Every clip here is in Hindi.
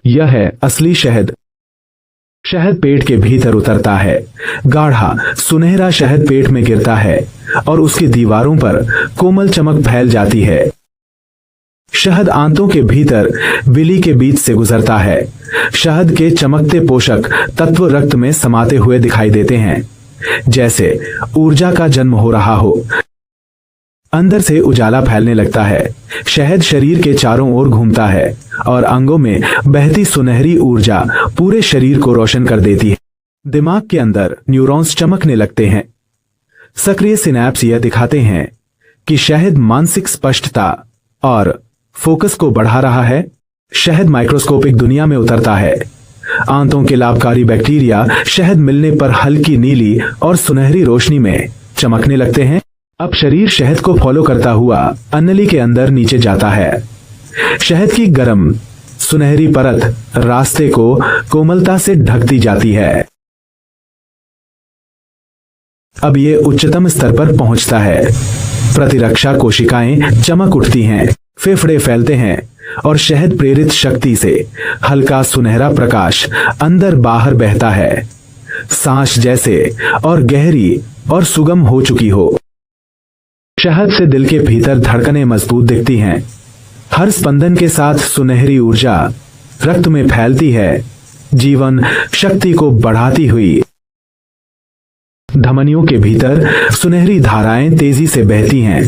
यह है असली शहद। शहद पेट के भीतर उतरता है। गाढ़ा सुनहरा शहद पेट में गिरता है और उसकी दीवारों पर कोमल चमक फैल जाती है। शहद आंतों के भीतर विली के बीच से गुजरता है। शहद के चमकते पोषक तत्व रक्त में समाते हुए दिखाई देते हैं, जैसे ऊर्जा का जन्म हो रहा हो। अंदर से उजाला फैलने लगता है। शहद शरीर के चारों ओर घूमता है और अंगों में बहती सुनहरी ऊर्जा पूरे शरीर को रोशन कर देती है। दिमाग के अंदर न्यूरॉन्स चमकने लगते हैं। सक्रिय सिनैप्स यह दिखाते हैं कि शहद मानसिक स्पष्टता और फोकस को बढ़ा रहा है। शहद माइक्रोस्कोपिक दुनिया में उतरता है। आंतों के लाभकारी बैक्टीरिया शहद मिलने पर हल्की नीली और सुनहरी रोशनी में चमकने लगते हैं। अब शरीर शहद को फॉलो करता हुआ अन्नली के अंदर नीचे जाता है। शहद की गर्म सुनहरी परत रास्ते को कोमलता से ढकती जाती है। अब ये उच्चतम स्तर पर पहुंचता है। प्रतिरक्षा कोशिकाएं चमक उठती हैं, फेफड़े फैलते हैं और शहद प्रेरित शक्ति से हल्का सुनहरा प्रकाश अंदर बाहर बहता है, सांस जैसे और गहरी और सुगम हो चुकी हो। शहद से दिल के भीतर धड़कनें मजबूत दिखती हैं। हर स्पंदन के साथ सुनहरी ऊर्जा रक्त में फैलती है, जीवन शक्ति को बढ़ाती हुई। धमनियों के भीतर सुनहरी धाराएं तेजी से बहती हैं।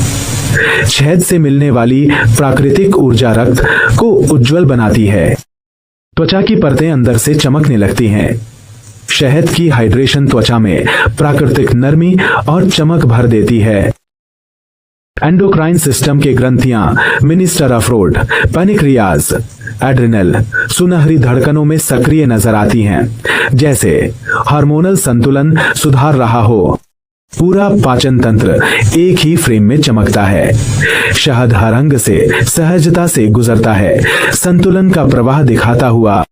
शहद से मिलने वाली प्राकृतिक ऊर्जा रक्त को उज्जवल बनाती है। त्वचा की परतें अंदर से चमकने लगती हैं। शहद की हाइड्रेशन त्वचा में प्राकृतिक नरमी और चमक भर देती है। एंडोक्राइन सिस्टम के ग्रंथियां मिनिस्टर ऑफ रोड, पैनिक्रियाज, एड्रिनल सुनहरी धड़कनों में सक्रिय नजर आती हैं, जैसे हार्मोनल संतुलन सुधार रहा हो। पूरा पाचन तंत्र एक ही फ्रेम में चमकता है। शहद हर अंग से सहजता से गुजरता है, संतुलन का प्रवाह दिखाता हुआ।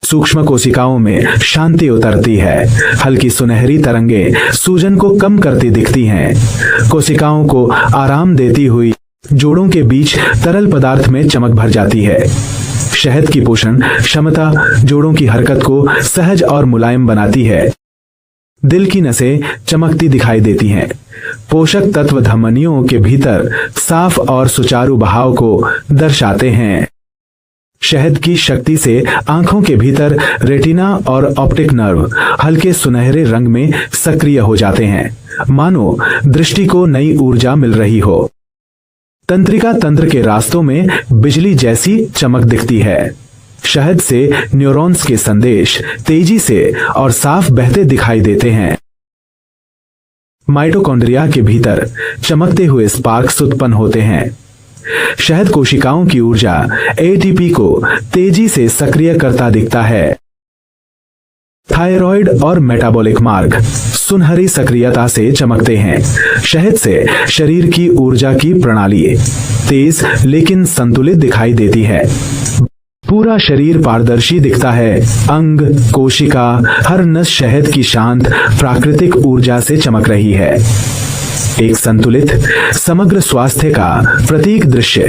सूक्ष्म कोशिकाओं में शांति उतरती है। हल्की सुनहरी तरंगें सूजन को कम करती दिखती हैं। कोशिकाओं को आराम देती हुई जोड़ों के बीच तरल पदार्थ में चमक भर जाती है। शहद की पोषण क्षमता जोड़ों की हरकत को सहज और मुलायम बनाती है। दिल की नसें चमकती दिखाई देती हैं। पोषक तत्व धमनियों के भीतर साफ और सुचारू बहाव को दर्शाते हैं। शहद की शक्ति से आंखों के भीतर रेटिना और ऑप्टिक नर्व हल्के सुनहरे रंग में सक्रिय हो जाते हैं, मानो दृष्टि को नई ऊर्जा मिल रही हो। तंत्रिका तंत्र के रास्तों में बिजली जैसी चमक दिखती है। शहद से न्यूरॉन्स के संदेश तेजी से और साफ बहते दिखाई देते हैं। माइटोकॉन्ड्रिया के भीतर चमकते हुए स्पार्क्स उत्पन्न होते हैं। शहद कोशिकाओं की ऊर्जा एटीपी को तेजी से सक्रिय करता दिखता है। थायराइड और मेटाबॉलिक मार्ग सुनहरी सक्रियता से चमकते हैं। शहद से शरीर की ऊर्जा की प्रणाली तेज लेकिन संतुलित दिखाई देती है। पूरा शरीर पारदर्शी दिखता है। अंग, कोशिका, हर नस शहद की शांत प्राकृतिक ऊर्जा से चमक रही है। एक संतुलित समग्र स्वास्थ्य का प्रतीक दृश्य।